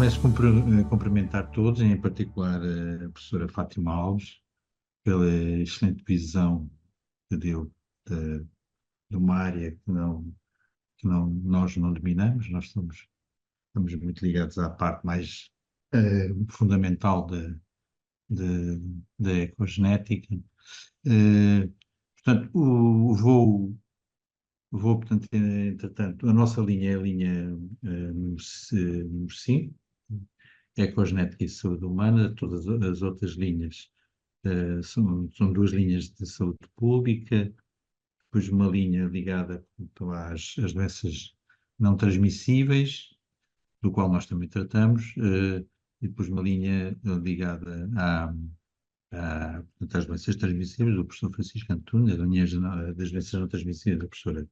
Começo a cumprimentar todos, em particular a professora Fátima Alves, pela excelente visão que deu de, de uma área nós não dominamos. Estamos muito ligados à parte mais fundamental da ecogenética. Eh, Portanto, portanto, entretanto, a nossa linha é a linha número 5, Ecogenética e Saúde Humana. Todas as outras linhas são duas linhas de saúde pública, depois uma linha ligada, portanto, às doenças não transmissíveis, do qual nós também tratamos, e depois uma linha ligada portanto, às doenças transmissíveis, do professor Francisco Antunes, a linha das doenças não transmissíveis, da professora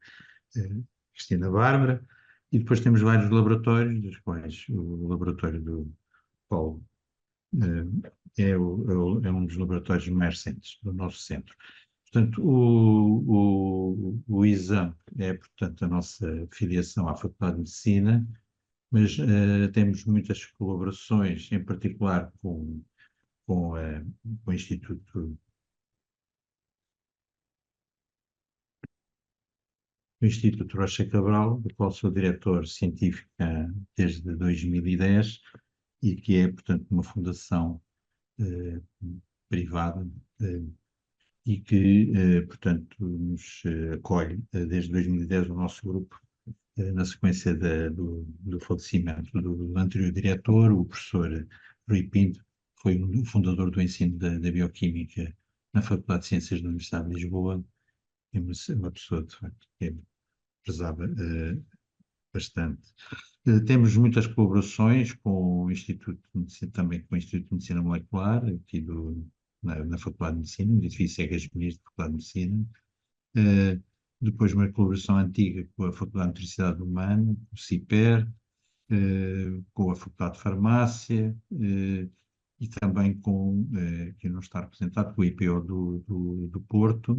Cristina Bárbara, e depois temos vários laboratórios, dos quais o laboratório do Paulo é um dos laboratórios mais recentes do nosso centro. Portanto, o exame é, portanto, a nossa filiação à Faculdade de Medicina, mas temos muitas colaborações, em particular com, eh, com o Instituto Rocha Cabral, do qual sou diretor científico desde 2010, e que é, portanto, uma fundação eh, privada, e que, portanto, nos acolhe desde 2010 o nosso grupo, na sequência do falecimento do anterior diretor, o professor Rui Pinto, que foi o fundador do ensino da bioquímica na Faculdade de Ciências da Universidade de Lisboa. É uma pessoa, de facto, que prezava bastante. Temos muitas colaborações com o Instituto de Medicina, também com o Instituto de Medicina Molecular, aqui na Faculdade de Medicina, no edifício Egas Muniz da Faculdade de Medicina. Depois uma colaboração antiga com a Faculdade de Nutricidade Humana, o CIPER, com a Faculdade de Farmácia, e também que não está representado, com o IPO do Porto,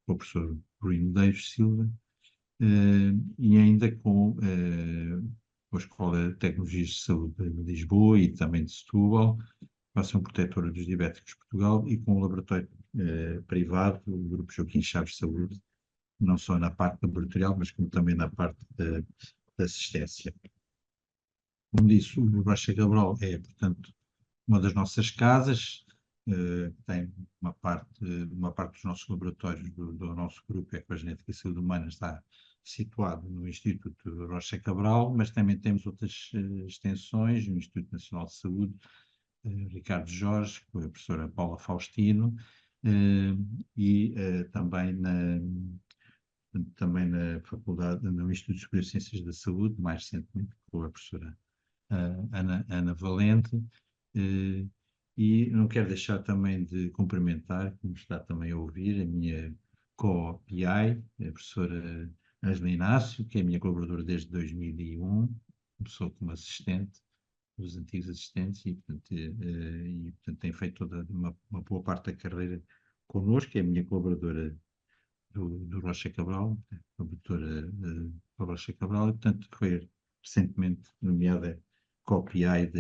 com o professor Rui Medeiros Silva, e ainda com a Escola de Tecnologias de Saúde de Lisboa e também de Setúbal, a Ação Protetora dos Diabéticos de Portugal, e com o laboratório privado, o Grupo Joaquim Chaves de Saúde, não só na parte laboratorial, mas como também na parte da assistência. Como disse, o Rocha Cabral é, portanto, uma das nossas casas. Tem uma parte dos nossos laboratórios do nosso grupo Ecogenética e Saúde Humana está situado no Instituto Rocha Cabral, mas também temos outras extensões no Instituto Nacional de Saúde, Ricardo Jorge, com a professora Paula Faustino, e também na Faculdade, no Instituto Superior de Ciências da Saúde, mais recentemente com a professora Ana Valente. E não quero deixar também de cumprimentar, como está também a ouvir, a minha co-PI, a professora Ângela Inácio, que é a minha colaboradora desde 2001, começou como assistente dos antigos assistentes, portanto tem feito toda uma boa parte da carreira connosco, é a minha colaboradora do Rocha Cabral, a doutora Rocha Cabral, e portanto foi recentemente nomeada co-PI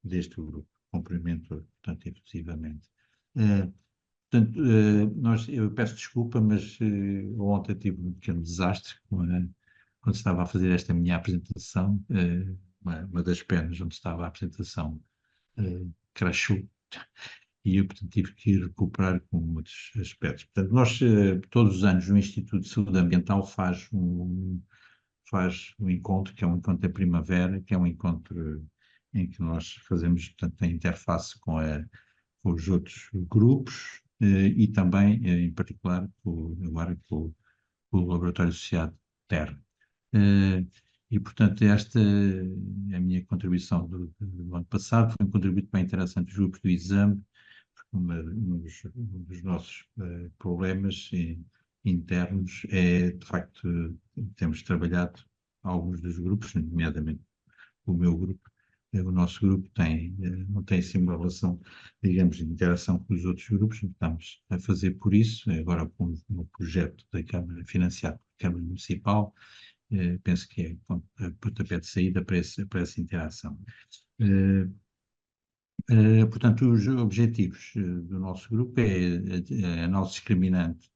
deste grupo. Cumprimento, portanto, efetivamente. Eu peço desculpa, mas ontem tive um pequeno desastre quando estava a fazer esta minha apresentação. Uma das pernas onde estava a apresentação crashou, e eu, portanto, tive que recuperar com muitos aspectos. Portanto, nós, todos os anos, o Instituto de Saúde Ambiental faz um encontro, que é um encontro da primavera, que é um encontro em que nós fazemos, portanto, a interface com os outros grupos, e também, em particular, agora com o Laboratório Associado Terra. E, portanto, esta é a minha contribuição do ano passado. Foi um contributo para a interação dos grupos do exame, porque um dos nossos problemas internos é, de facto, temos trabalhado alguns dos grupos, nomeadamente o meu grupo. O nosso grupo não tem assim uma relação, digamos, de interação com os outros grupos. Estamos a fazer por isso, agora com um projeto da Câmara, financiado pela Câmara Municipal, penso que é o pontapé de saída para essa interação. Eh, Portanto, os objetivos do nosso grupo é a análise discriminante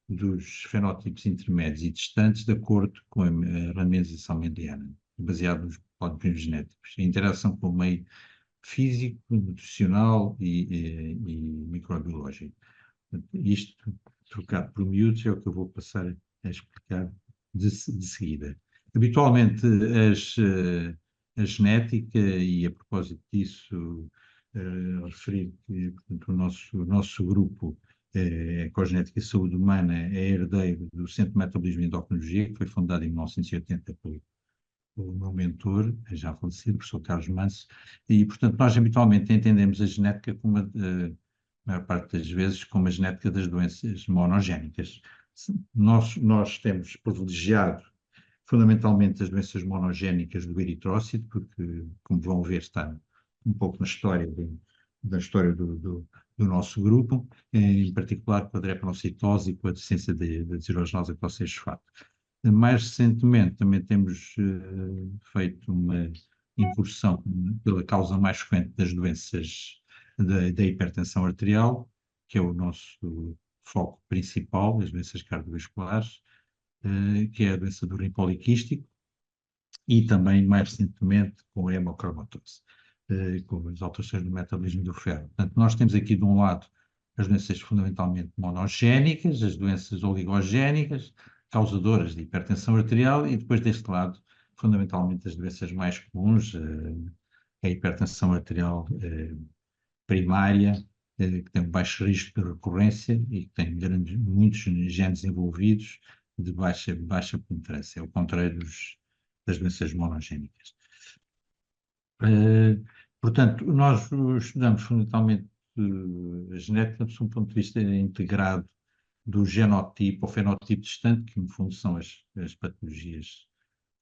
dos fenótipos intermédios e distantes de acordo com a randomização mediana, baseado nos polímeros genéticos, a interação com o meio físico, nutricional e microbiológico. Isto, trocado por miúdos, é o que eu vou passar a explicar de seguida. Habitualmente, a genética, e a propósito disso, referir que, portanto, o nosso grupo, Ecogenética e Saúde Humana, é herdeiro do Centro de Metabolismo e Endocrinologia, que foi fundado em 1980 pelo meu mentor, já falecido, o professor Carlos Manso, e, portanto, nós habitualmente entendemos a genética como, a maior parte das vezes, como a genética das doenças monogénicas. Nós temos privilegiado fundamentalmente as doenças monogénicas do eritrócito, porque, como vão ver, está um pouco na história do nosso grupo, em particular com a drepanocitose e com a deficiência de deshidrogenase glicosilfosfato. Mais recentemente também temos feito uma incursão pela causa mais frequente das doenças da hipertensão arterial, que é o nosso foco principal, as doenças cardiovasculares, que é a doença do rim poliquístico, e também, mais recentemente, com a hemocromatose, com as alterações do metabolismo do ferro. Portanto, nós temos aqui, de um lado, as doenças fundamentalmente monogénicas, as doenças oligogénicas, causadoras de hipertensão arterial, e depois, deste lado, fundamentalmente, as doenças mais comuns, a hipertensão arterial primária, que tem um baixo risco de recorrência e que tem muitos genes envolvidos de baixa penetrância, ao contrário das doenças monogénicas. Portanto, nós estudamos fundamentalmente a genética sob um ponto de vista integrado do genotipo ou fenotipo distante, que no fundo são as patologias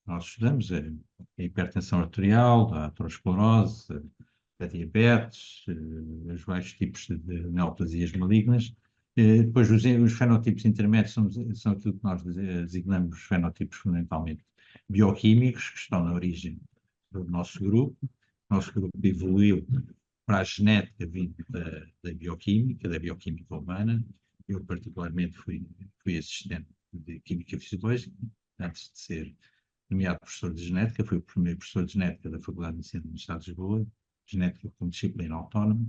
que nós estudamos, a hipertensão arterial, a aterosclerose, a diabetes, os vários tipos de neoplasias malignas. Depois, os fenotipos intermédios são aquilo que nós designamos fenotipos fundamentalmente bioquímicos, que estão na origem do nosso grupo. O nosso grupo evoluiu para a genética vindo da bioquímica humana. Eu, particularmente, fui assistente de Química Fisiológica, antes de ser nomeado professor de genética. Fui o primeiro professor de genética da Faculdade de Medicina do Estado de Lisboa, genética como disciplina autónoma,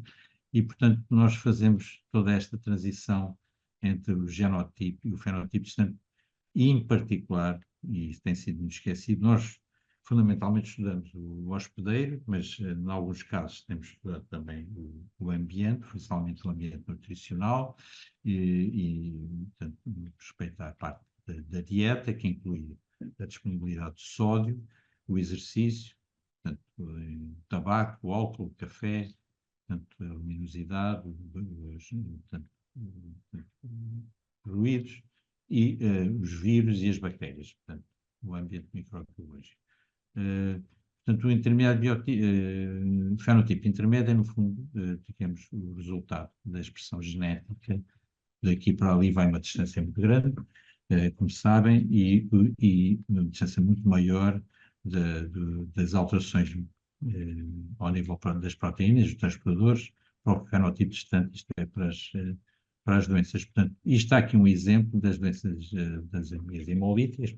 e, portanto, nós fazemos toda esta transição entre o genotipo e o fenotipo distante, e, em particular, e isso tem sido muito esquecido, nós fundamentalmente estudamos o hospedeiro, mas em alguns casos temos estudado também o ambiente, principalmente o ambiente nutricional, portanto, respeito à parte da dieta, que inclui a disponibilidade de sódio, o exercício, portanto, tabaco, o álcool, o café, portanto, a luminosidade, portanto, ruídos, e os vírus e as bactérias, portanto, o ambiente microbiológico. Portanto, o fenotipo intermédio é, no fundo, digamos, o resultado da expressão genética. Daqui para ali vai uma distância muito grande, como sabem, e uma distância muito maior das alterações ao nível das proteínas, dos transportadores, para o fenotipo distante, isto é, para as doenças. Portanto, isto está aqui um exemplo das doenças das anemias hemolíticas,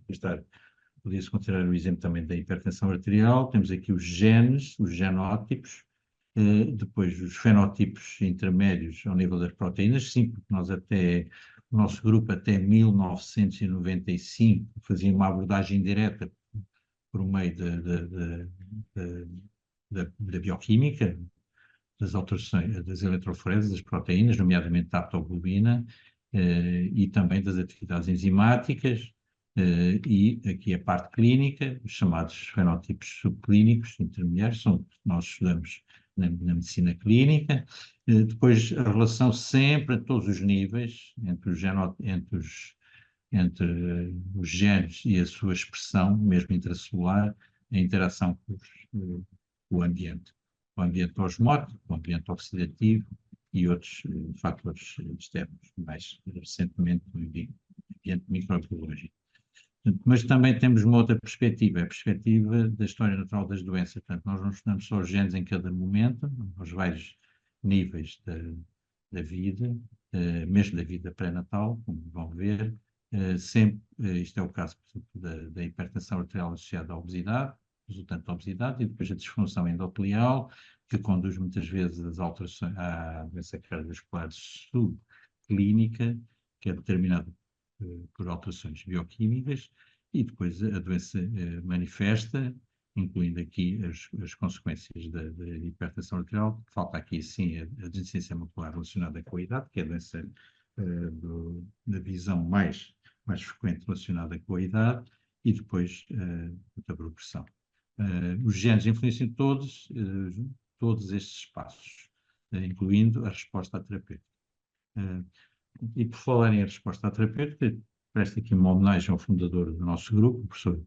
podia-se considerar o exemplo também da hipertensão arterial. Temos aqui os genes, os genótipos, depois os fenotipos intermédios ao nível das proteínas, sim, porque o nosso grupo até 1995 fazia uma abordagem direta por meio da bioquímica, das alterações, das eletroforeses, das proteínas, nomeadamente da aptoglobina, e também das atividades enzimáticas, e aqui a parte clínica, os chamados fenotipos subclínicos intermediários, são que nós estudamos na medicina clínica. Depois, a relação sempre a todos os níveis entre os genes e a sua expressão, mesmo intracelular, a interação com o ambiente. O ambiente osmótico, o ambiente oxidativo e outros fatores externos, mais recentemente o ambiente microbiológico. Mas também temos uma outra perspectiva, a perspectiva da história natural das doenças. Portanto, nós não estudamos só os genes em cada momento, aos vários níveis da vida, mesmo da vida pré-natal, como vão ver, sempre, isto é o caso, por exemplo, da hipertensão arterial associada à obesidade, resultante da obesidade, e depois a disfunção endotelial, que conduz muitas vezes às alterações, à doença cardiovascular subclínica, que é determinada por alterações bioquímicas, e depois a doença manifesta, incluindo aqui as consequências da hipertensão arterial. Falta aqui, sim, a deficiência muscular relacionada com a idade, que é a doença da visão mais frequente relacionada com a idade, e depois a progressão. Os genes influenciam todos estes espaços, incluindo a resposta à terapêutica. E por falar em resposta à terapêutica, presto aqui uma homenagem ao fundador do nosso grupo, o professor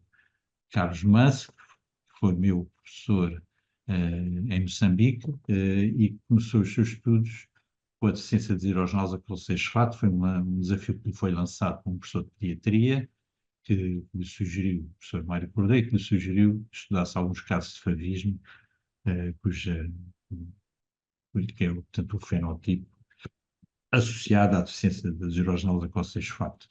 Carlos Manso, que foi meu professor em Moçambique, e começou os seus estudos com a deficiência de hidrogenase acrylsulfato. Foi um desafio que lhe foi lançado por um professor de pediatria, que lhe sugeriu, o professor Mário Cordeiro, que lhe sugeriu que estudasse alguns casos de favismo, que é, portanto, o fenótipo associado à deficiência de hidrogenase acrylsulfato.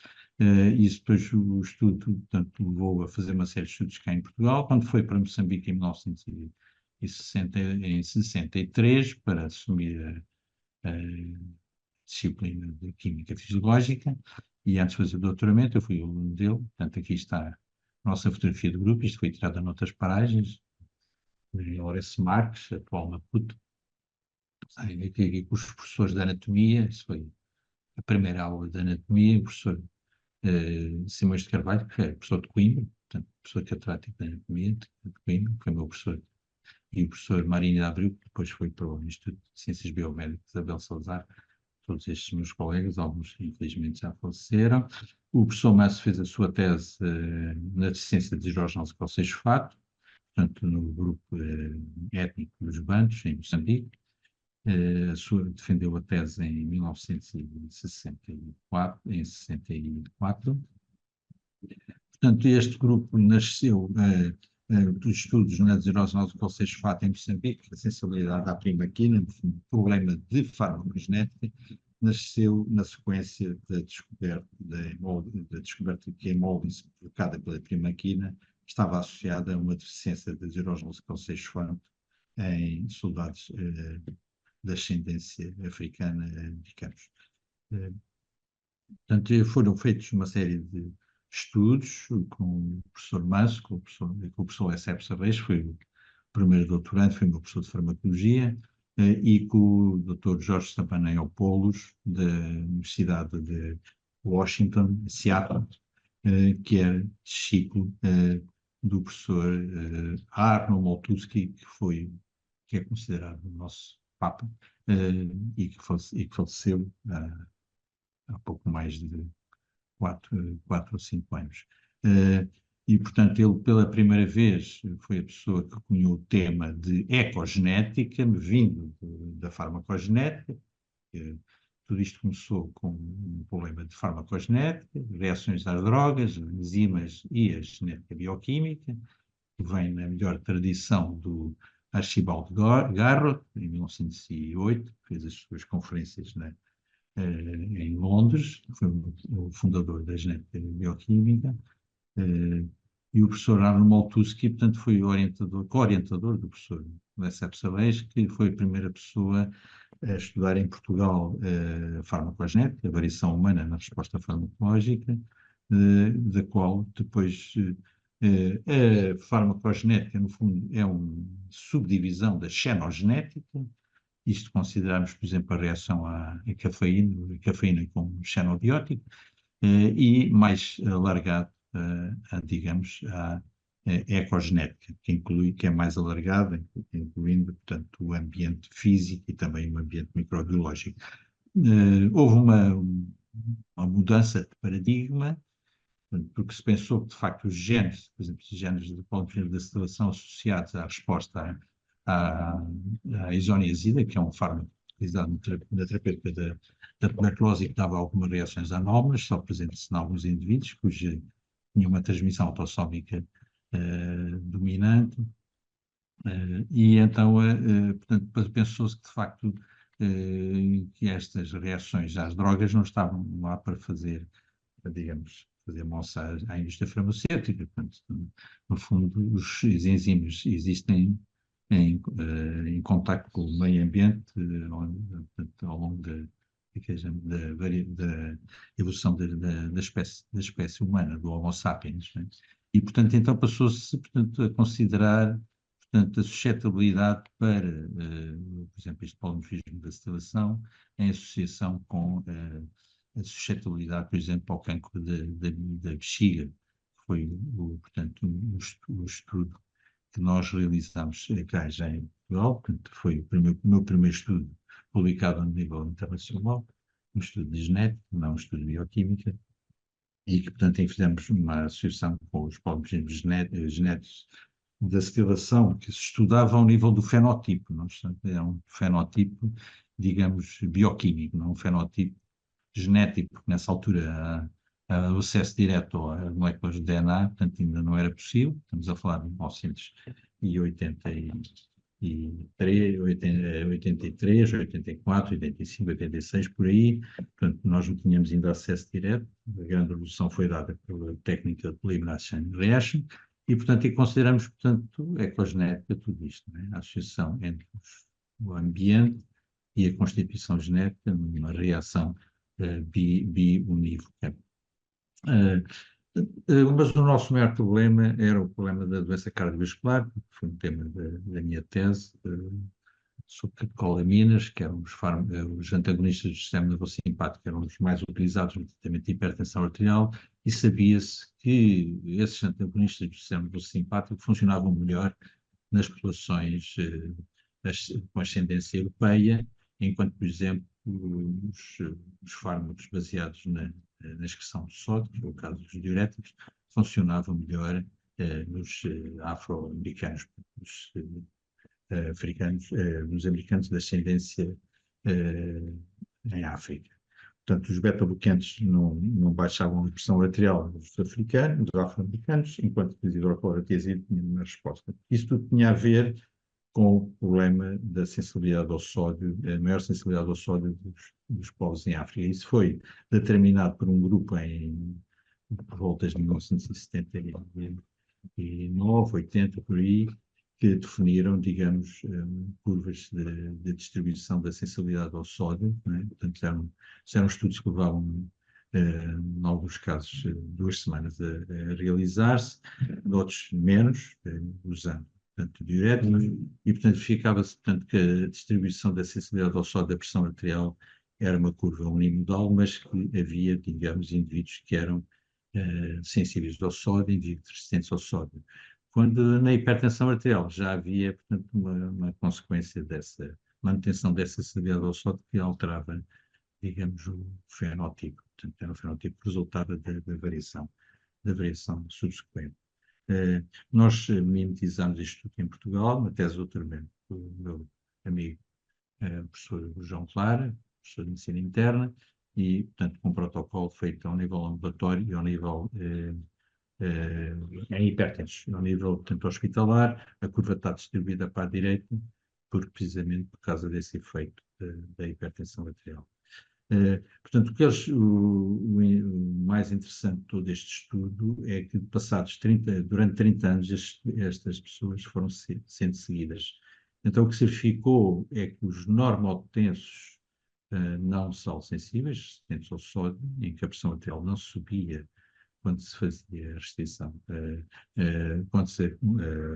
Isso depois o estudo, portanto, levou a fazer uma série de estudos cá em Portugal. Quando foi para Moçambique em 1963 para assumir a disciplina de Química Fisiológica, e antes de fazer o doutoramento eu fui aluno dele. Portanto, aqui está a nossa fotografia do grupo. Isto foi tirada noutras paragens, em Lourenço Marques, atual Maputo. Aqui com os professores de anatomia. Isso foi a primeira aula de anatomia, o professor Simões de Carvalho, que é professor de Coimbra, portanto, professor catedrático de anatomia de Coimbra, foi meu professor, e o professor Marinho de Abreu, que depois foi para o Instituto de Ciências Biomédicas, Abel Salazar. Todos estes meus colegas, alguns infelizmente já faleceram. O professor Massa fez a sua tese na deficiência de hidrogenase acrylsulfato, portanto, no grupo étnico dos Bantos, em Moçambique. Defendeu a tese em 1964, em 64. Portanto, este grupo nasceu dos estudos na hidrogenase acrylsulfato em Moçambique, a sensibilidade à primaquina, problema de farmacogenética, nasceu na sequência da descoberta de que a hemólise provocada pela primaquina estava associada a uma deficiência de hidrogenase acrylsulfato em soldados de ascendência africana americanos. Portanto, foram feitos uma série de estudos com o professor Manso, com o professor Eusébio Reis, foi o primeiro doutorando, foi o meu professor de farmacologia, e com o Dr. Jorge Stampanopoulos, da Universidade de Washington, Seattle, que é discípulo do professor Arno Moltuski, que é considerado o nosso Papa, e que faleceu há pouco mais de 4 ou 5 anos. E, portanto, ele pela primeira vez foi a pessoa que cunhou o tema de ecogenética, vindo da farmacogenética. Tudo isto começou com um problema de farmacogenética, reações às drogas, enzimas e a genética bioquímica, que vem na melhor tradição do Archibald Garrod, em 1908, fez as suas conferências em Londres, foi o fundador da genética bioquímica, e o professor Arno Moltuski, portanto, foi o co-orientador do professor Eusébio Salés, que foi a primeira pessoa a estudar em Portugal a farmacogenética, a variação humana na resposta farmacológica, da qual depois a farmacogenética, no fundo, é uma subdivisão da xenogenética. Isto consideramos, por exemplo, a reação à cafeína como xenobiótico, e mais alargado, digamos, à ecogenética, que é mais alargada, incluindo, portanto, o ambiente físico e também o ambiente microbiológico. Houve uma mudança de paradigma, porque se pensou que, de facto, os genes, por exemplo, os genes de polifenol da aceleração associados à resposta à isoniazida, que é um fármaco utilizado na terapêutica da tuberculose e que dava algumas reações anómalas, só presentes em alguns indivíduos, cuja tinha uma transmissão autossómica dominante, e então, portanto, pensou-se que, de facto, que estas reações às drogas não estavam lá para fazer, digamos, fazer moça à indústria farmacêutica. Portanto, no fundo, os enzimas existem em contacto com o meio ambiente ao longo da evolução da espécie humana, do Homo sapiens, né? E, portanto, então passou-se, portanto, a considerar, portanto, a suscetibilidade para, por exemplo, este polimorfismo da cetilação em associação com a suscetibilidade, por exemplo, ao cancro da bexiga, que foi, portanto, o estudo que nós realizámos cá já em Portugal, portanto, foi o meu primeiro estudo publicado a nível internacional, um estudo de genética, não um estudo de bioquímica, e que, portanto, aí fizemos uma associação com os polímeros genéticos da cetilação, que se estudava ao nível do fenotipo, não? É um fenotipo, digamos, bioquímico, não um fenotipo genético, porque nessa altura o acesso direto a moléculas de DNA, portanto, ainda não era possível. Estamos a falar de 1983, 83, 84, 85, 86, por aí. Portanto, nós não tínhamos ainda acesso direto. A grande revolução foi dada pela técnica de Elimination Reaction. E, portanto, e consideramos, portanto, ecogenética tudo isto, não é? A associação entre o ambiente e a constituição genética numa reação biunívoca. Mas o nosso maior problema era o problema da doença cardiovascular, que foi um tema da minha tese, sobre catecolaminas, que eram os antagonistas do sistema nervoso simpático, que eram os mais utilizados no tratamento de hipertensão arterial, e sabia-se que esses antagonistas do sistema nervoso simpático funcionavam melhor nas populações com ascendência europeia, enquanto, por exemplo, os fármacos baseados na excreção de sódio, que é o caso dos diuréticos, funcionavam melhor nos afro-americanos, nos africanos, nos americanos de ascendência em África. Portanto, os beta-bloqueantes não baixavam a pressão arterial dos africanos, dos afro-americanos, enquanto que os hidroclorotiazida tinham uma resposta. Isso tudo tinha a ver com o problema da sensibilidade ao sódio, a maior sensibilidade ao sódio dos povos em África. Isso foi determinado por um grupo por volta de 1979, 80, por aí, que definiram, digamos, curvas de distribuição da sensibilidade ao sódio, né? Portanto, eram estudos que levavam, em alguns casos, 2 semanas a realizar-se, noutros menos, usando, portanto, diuréticos, e, portanto, verificava-se, portanto, que a distribuição da sensibilidade ao sódio da pressão arterial era uma curva unimodal, mas que havia, digamos, indivíduos que eram sensíveis ao sódio, indivíduos resistentes ao sódio. Quando na hipertensão arterial já havia, portanto, uma consequência dessa manutenção dessa sensibilidade ao sódio que alterava, digamos, o fenótipo. Portanto, era um fenótipo que resultava da variação subsequente. Nós mimetizamos isto aqui em Portugal, na tese de doutoramento do meu amigo o professor João Clara, professor de medicina interna, e, portanto, com um protocolo feito ao nível ambulatório e ao nível em hipertensos, ao nível, portanto, hospitalar, a curva está distribuída para a direita, precisamente por causa desse efeito da hipertensão arterial. Portanto, o mais interessante de todo este estudo é que, durante 30 anos, estas pessoas foram sendo seguidas. Então, o que se verificou é que os normotensos não são sensíveis, sensíveis ao sódio, em que a pressão arterial não subia quando se fazia a restrição, quando se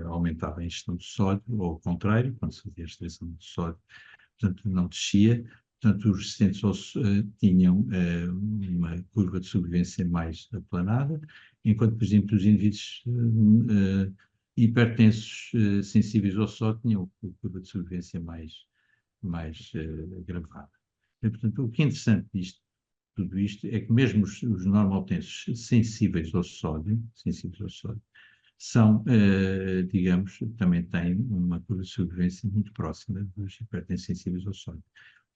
aumentava a ingestão de sódio, ou ao contrário, quando se fazia a restrição de sódio, portanto, não descia. Portanto, os resistentes tinham uma curva de sobrevivência mais aplanada, enquanto, por exemplo, os indivíduos hipertensos sensíveis ao sódio tinham uma curva de sobrevivência mais agravada. E, portanto, o que é interessante tudo isto é que mesmo os normotensos sensíveis ao sódio, são, digamos, também têm uma curva de sobrevivência muito próxima dos hipertensíveis ao sódio.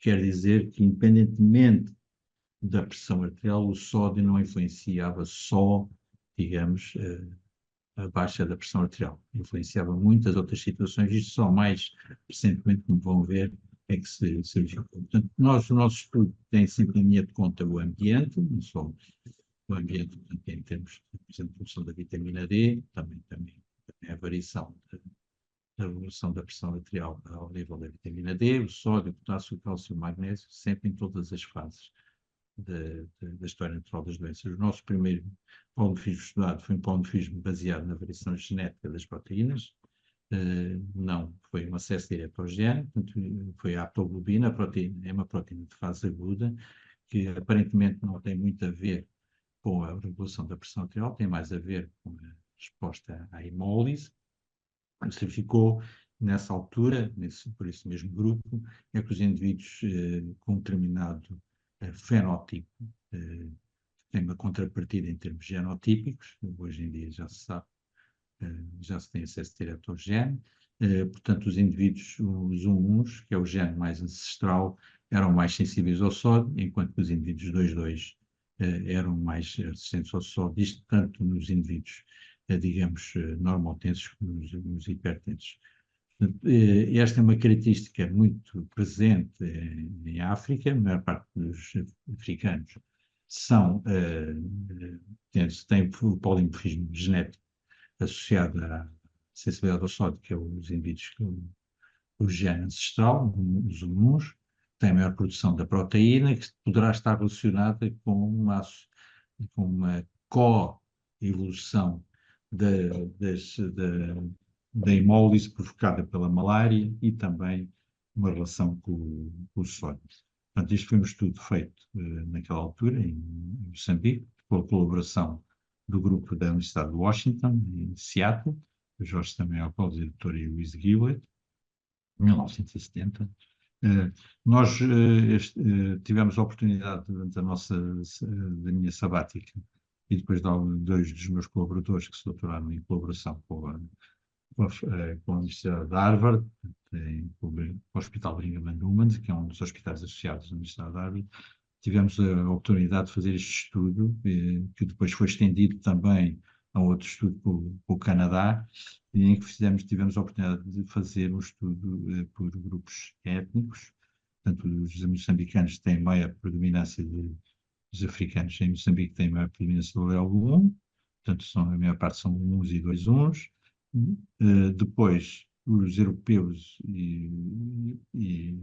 Quer dizer que, independentemente da pressão arterial, o sódio não influenciava só digamos, a baixa da pressão arterial. Influenciava muitas outras situações, isto só mais recentemente, como vão ver, é que se verificou. Portanto, o nosso estudo tem sempre em linha de conta o ambiente, não só o ambiente, portanto, em termos, por exemplo, de produção da vitamina D, também a variação da evolução da pressão arterial ao nível da vitamina D, o sódio, o potássio, o cálcio, o magnésio, sempre em todas as fases da história natural das doenças. O nosso primeiro polimorfismo estudado foi um polimorfismo baseado na variação genética das proteínas, não foi um acesso direto ao gene, portanto, foi a haptoglobina, a proteína, é uma proteína de fase aguda, que aparentemente não tem muito a ver com a regulação da pressão arterial, tem mais a ver com a resposta à hemólise. Se verificou nessa altura, por esse mesmo grupo, é que os indivíduos com um determinado fenótipo têm uma contrapartida em termos genotípicos, hoje em dia já se sabe, já se tem acesso direto ao gene, portanto os indivíduos, os 1-1s, que é o gene mais ancestral, eram mais sensíveis ao sódio, enquanto que os indivíduos 2-2 eram mais resistentes ao sódio, isto tanto nos indivíduos, digamos, normotensos como nos hipertensos. Esta é uma característica muito presente em África, a maior parte dos africanos têm o polimorfismo genético associado à sensibilidade ao sódio, que é os indivíduos com o gene ancestral, os humanos, têm maior produção da proteína, que poderá estar relacionada com uma co-evolução da, da hemólise provocada pela malária e também uma relação com o sódio. Portanto, isto foi um estudo feito naquela altura, em Moçambique, com a colaboração do grupo da Universidade de Washington, em Seattle, o Jorge também é o co-diretor e o Luís Gillett, em 1970. Nós tivemos a oportunidade, durante da minha sabática, e depois de dois dos meus colaboradores que se doutoraram em colaboração com a Universidade de Harvard, com o Hospital Brigham and Women's, que é um dos hospitais associados à Universidade de Harvard, tivemos a oportunidade de fazer este estudo, que depois foi estendido também a outro estudo com o Canadá, em que tivemos a oportunidade de fazer um estudo por grupos étnicos. Portanto, os moçambicanos têm maior predominância os africanos em Moçambique têm maior predominância do L1, portanto, a maior parte são 1s e 2-1s. Depois, os europeus e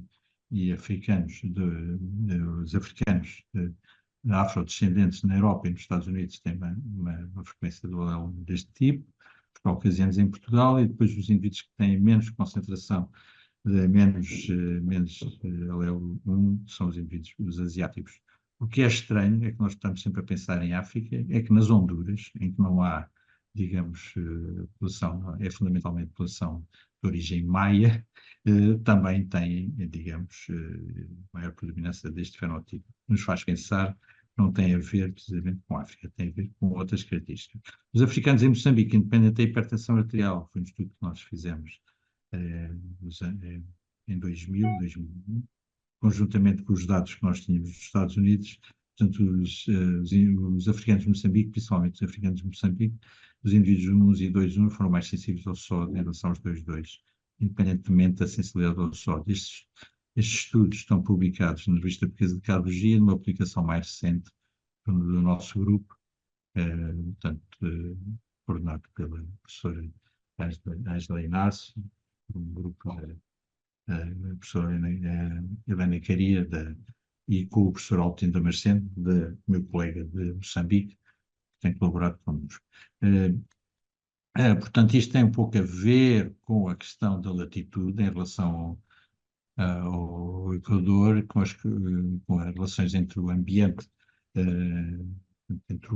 africanos, os africanos afrodescendentes na Europa e nos Estados Unidos têm uma frequência do allele deste tipo, os caucasianos em Portugal, e depois os indivíduos que têm menos concentração, menos allele 1, são os indivíduos, os asiáticos. O que é estranho é que nós estamos sempre a pensar em África, é que nas Honduras, em que não há, digamos, população, é fundamentalmente população de origem maia, também tem, digamos, maior predominância deste fenótipo. Nos faz pensar que não tem a ver precisamente com a África, tem a ver com outras características. Os africanos em Moçambique, independente da hipertensão arterial, foi um estudo que nós fizemos em 2001, conjuntamente com os dados que nós tínhamos dos Estados Unidos, portanto, os africanos de Moçambique, principalmente os africanos de Moçambique, os indivíduos 1 e 2-1 foram mais sensíveis ao sódio em relação aos 2-2, independentemente da sensibilidade ao sódio. Estes estudos estão publicados na revista Portuguesa de Cardiologia, numa publicação mais recente do nosso grupo, portanto, coordenado pela professora Ângela Inácio, um grupo a professora Helena Caria e com o professor Altino Damasceno, meu colega de Moçambique, que tem colaborado connosco. Portanto, isto tem um pouco a ver com a questão da latitude em relação ao Equador, com as relações entre o ambiente, entre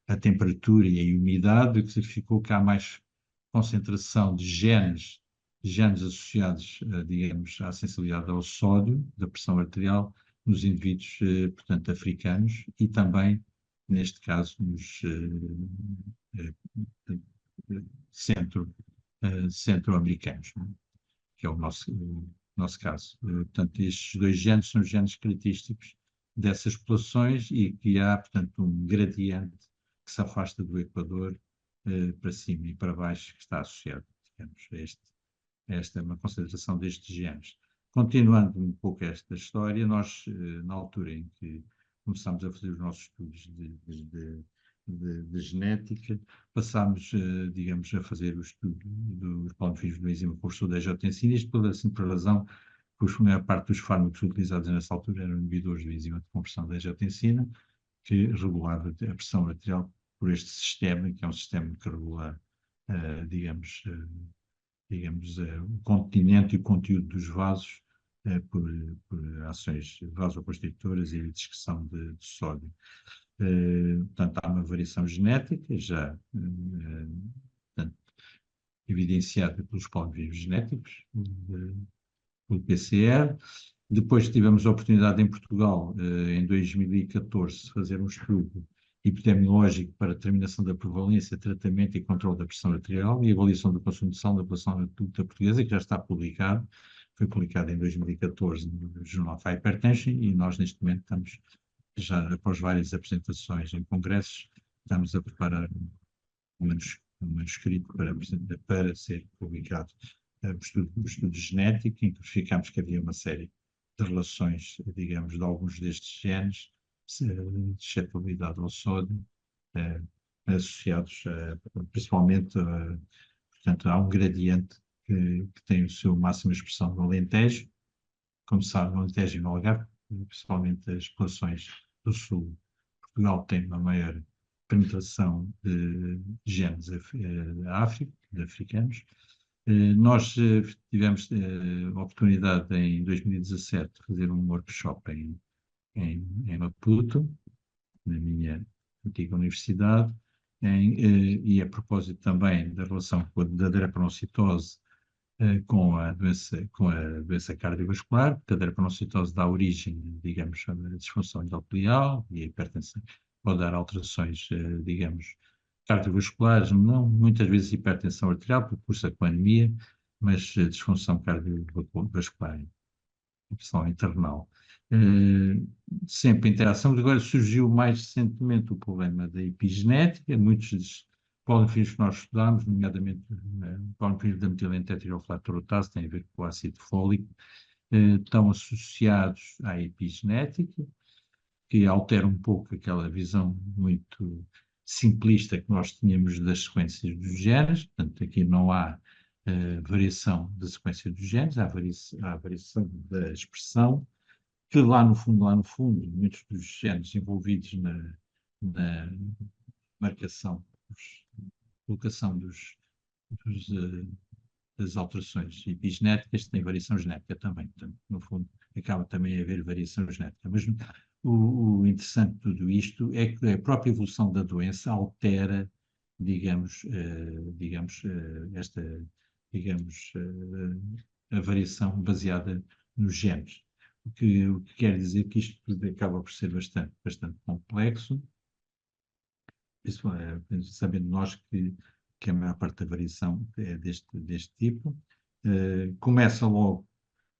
a temperatura e a umidade, que se verificou que há mais concentração de genes associados, digamos, à sensibilidade ao sódio, da pressão arterial, nos indivíduos, portanto, africanos e também, neste caso, nos centro-americanos, que é o nosso caso. Portanto, estes dois genes são genes característicos dessas populações e que há, portanto, um gradiente que se afasta do Equador para cima e para baixo, que está associado, digamos, esta é uma concentração destes genes. Continuando um pouco esta história, nós, na altura em que começámos a fazer os nossos estudos de genética, passámos, digamos, a fazer o estudo dos polifilos do enzima conversor da angiotensina, isto pela simples razão que a maior parte dos fármacos utilizados nessa altura eram inibidores do enzima de conversão da angiotensina, que regulava a pressão arterial por este sistema, que é um sistema que regula, digamos, o continente e o conteúdo dos vasos por ações vasoconstritoras e de excreção de sódio. Portanto, há uma variação genética já portanto, evidenciada pelos polivírus genéticos, pelo PCR. Depois tivemos a oportunidade em Portugal, em 2014, de fazer um estudo epidemiológico para determinação da prevalência, tratamento e controle da pressão arterial e avaliação do consumo de sal da população adulta portuguesa, que já está publicado. Foi publicado em 2014 no Journal of Hypertension e nós, neste momento, estamos, já após várias apresentações em congressos, estamos a preparar um manuscrito para ser publicado. Um estudo genético, em que verificámos que havia uma série de relações, digamos, de alguns destes genes, de suscetibilidade ao sódio, associados principalmente, portanto, há um gradiente que tem o seu máxima expressão no Alentejo, como sabe, no Alentejo e no Algarve, principalmente as populações do sul. Portugal tem uma maior penetração de genes da África, de africanos. Nós tivemos a oportunidade em 2017 de fazer um workshop em Maputo, na minha antiga universidade, e a propósito também da relação da drepanocytose com a doença cardiovascular, porque a drepanocytose dá origem, digamos, à disfunção endotelial e a hipertensão pode dar alterações, digamos, cardiovasculares, não muitas vezes hipertensão arterial, porque cursa com anemia, mas disfunção cardiovascular, principalmente renal. Sempre interação, agora surgiu mais recentemente o problema da epigenética, muitos dos polifilhos que nós estudámos, nomeadamente o polifilho da metilentetiloflatorodase, tem a ver com o ácido fólico, estão associados à epigenética, que altera um pouco aquela visão muito simplista que nós tínhamos das sequências dos genes, portanto aqui não há variação da sequência dos genes, há variação da expressão, que lá no fundo, muitos dos genes envolvidos na marcação, colocação das alterações epigenéticas têm variação genética também. Portanto, no fundo, acaba também a haver variação genética. Mas o interessante de tudo isto é que a própria evolução da doença altera, digamos, a variação baseada nos genes. O que quer dizer que isto tudo acaba por ser bastante complexo, isso sabendo nós que a maior parte da variação é deste tipo. Começa logo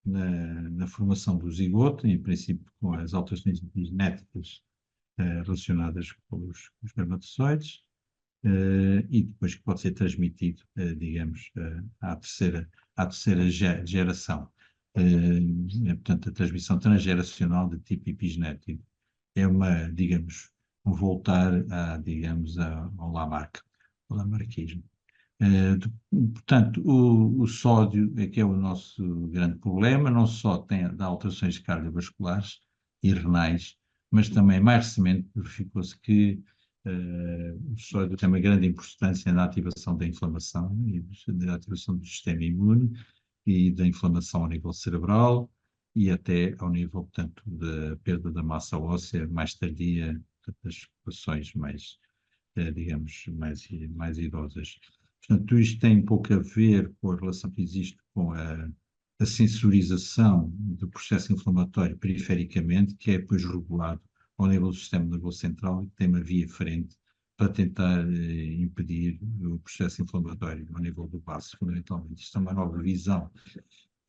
na formação do zigoto, em princípio com as alterações genéticas relacionadas com os espermatozoides, e depois que pode ser transmitido, digamos, à terceira geração. Portanto, a transmissão transgeracional de tipo epigenético é digamos, um voltar digamos, ao lamarquismo. Portanto, o sódio é que é o nosso grande problema, não só dá alterações cardiovasculares e renais, mas também, mais recentemente, verificou-se que o sódio tem uma grande importância na ativação da inflamação e na ativação do sistema imune e da inflamação ao nível cerebral e até ao nível, portanto, da perda da massa óssea mais tardia, das populações mais, digamos, mais idosas. Portanto, isto tem um pouco a ver com a relação que existe com a sensorização do processo inflamatório perifericamente, que é depois regulado ao nível do sistema nervoso central e que tem uma via frente para tentar impedir o processo inflamatório ao nível do baço, fundamentalmente. Isto é uma nova visão,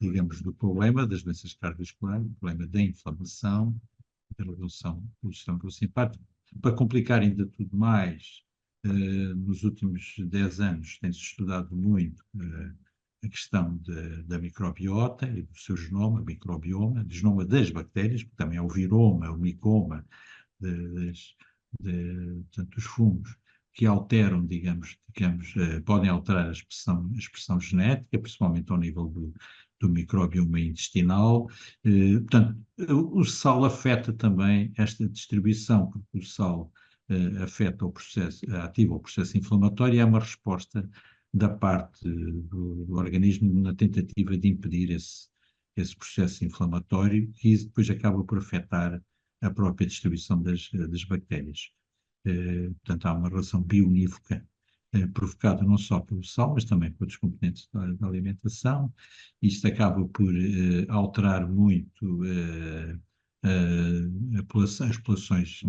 digamos, do problema das doenças cardiovasculares, o problema da inflamação, da redução do sistema nervoso simpático, Para complicar ainda tudo mais, nos últimos 10 anos tem-se estudado muito a questão da microbiota e do seu genoma das bactérias, porque também é o viroma, o micoma, das, portanto, dos fungos, que alteram, digamos, podem alterar a expressão genética, principalmente ao nível do microbioma intestinal. Portanto, o sal afeta também esta distribuição, porque o sal afeta o processo, ativa o processo inflamatório e é uma resposta da parte do organismo na tentativa de impedir esse processo inflamatório, e isso depois acaba por afetar a própria distribuição das bactérias. Portanto, há uma relação bionívoca provocada não só pelo sal, mas também por outros componentes da alimentação. Isto acaba por alterar muito as populações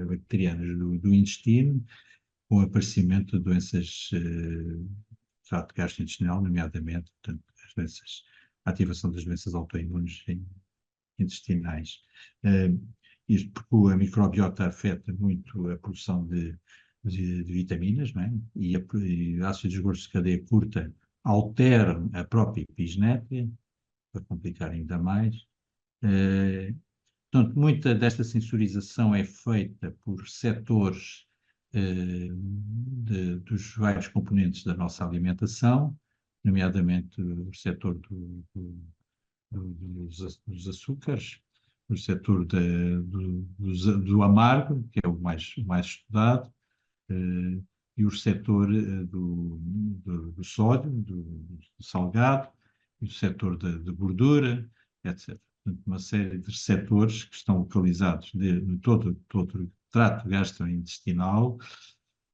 bacterianas do intestino, com o aparecimento de doenças do trato gastrointestinal, nomeadamente, portanto, a ativação das doenças autoimunes intestinais. Isto porque a microbiota afeta muito a produção de vitaminas, não é? E ácidos gordos de cadeia curta alteram a própria epigenética, para complicar ainda mais. Portanto, muita desta sensorização é feita por setores dos vários componentes da nossa alimentação, nomeadamente o setor dos açúcares, o setor do amargo, que é o mais estudado, e o setor do sódio, do salgado, e o setor da gordura, etc. Portanto, uma série de receptores que estão localizados no todo o trato gastrointestinal,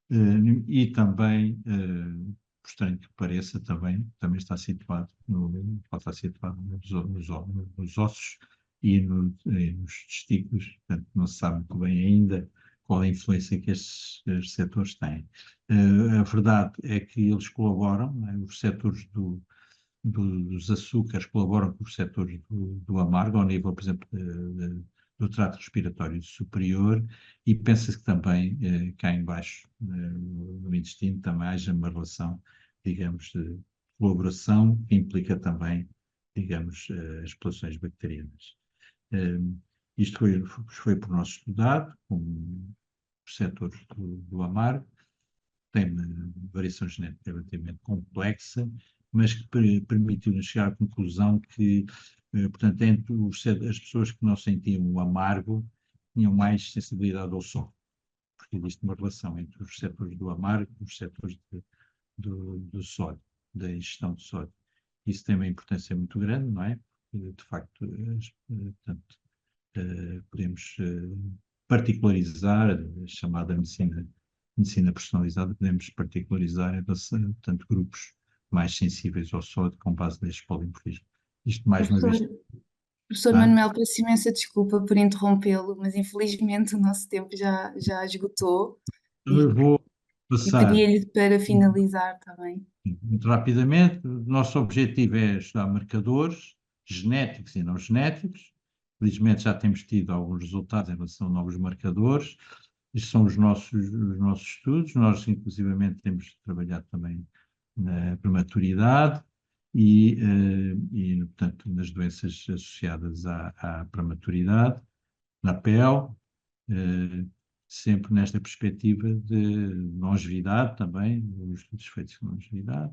e também, por estranho que pareça, também está situado, pode estar situado nos ossos e nos testículos. Portanto, não se sabe muito bem ainda qual a influência que estes receptores têm. A verdade é que eles colaboram, né? Os receptores dos açúcares colaboram com os receptores do amargo, ao nível, por exemplo, do trato respiratório superior, e pensa-se que também cá em baixo, no intestino, também haja uma relação, digamos, de colaboração que implica também, digamos, as populações bacterianas. Isto foi por nós estudado, com os receptores do amargo, tem uma variação genética relativamente complexa, mas que permitiu-nos chegar à conclusão que, portanto, entre as pessoas que não sentiam o amargo tinham mais sensibilidade ao sol, porque existe uma relação entre os receptores do amargo e os receptores do sódio, da ingestão de sódio. Isso tem uma importância muito grande, não é? Porque, de facto, portanto, podemos particularizar a chamada medicina personalizada, podemos particularizar em relação, portanto, grupos mais sensíveis ao sódio com base neste polimorfismo. Isto, mais uma vez, Professor tá? Manuel, peço imensa desculpa por interrompê-lo, mas infelizmente o nosso tempo já esgotou Então, e, eu vou e passar pedia-lhe para finalizar, está bem? muito rapidamente. O nosso objetivo é estudar marcadores genéticos e não genéticos. Felizmente já temos tido alguns resultados em relação a novos marcadores. Estes são os nossos estudos. Nós, inclusivamente, temos trabalhado também na prematuridade portanto, nas doenças associadas à prematuridade, na pele, sempre nesta perspectiva de longevidade também, os estudos feitos com longevidade,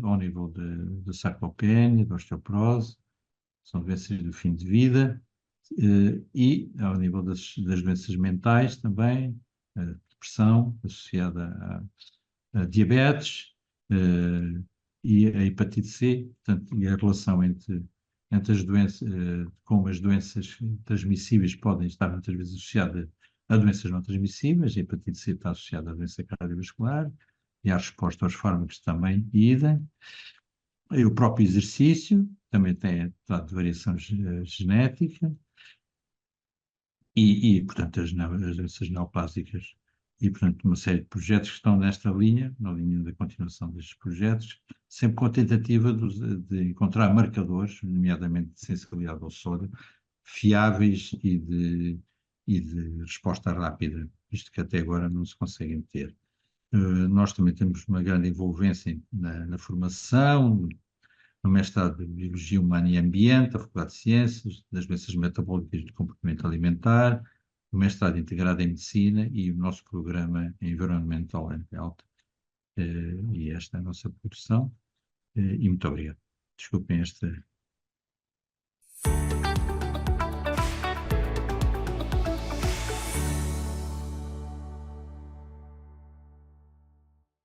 ao nível da sarcopenia, da osteoporose, são doenças do fim de vida, e ao nível das doenças mentais também, a depressão associada a diabetes, e a hepatite C, portanto, e a relação entre as doenças, como as doenças transmissíveis podem estar muitas vezes associadas a doenças não transmissíveis. A hepatite C está associada à doença cardiovascular e à resposta aos fármacos também, idem. E o próprio exercício também tem dado de variação genética portanto, as doenças neoplásicas e, portanto, uma série de projetos que estão nesta linha, na linha da continuação destes projetos, sempre com a tentativa de encontrar marcadores, nomeadamente de sensibilidade ao sódio, fiáveis e de resposta rápida, visto que até agora não se conseguem ter. Nós também temos uma grande envolvência na formação, no mestrado de Biologia Humana e Ambiente, da Faculdade de Ciências, das Doenças Metabólicas e do Comportamento Alimentar, o mestrado integrado em Medicina e o nosso programa Environmental and Health. E esta é a nossa produção. E muito obrigado. Desculpem esta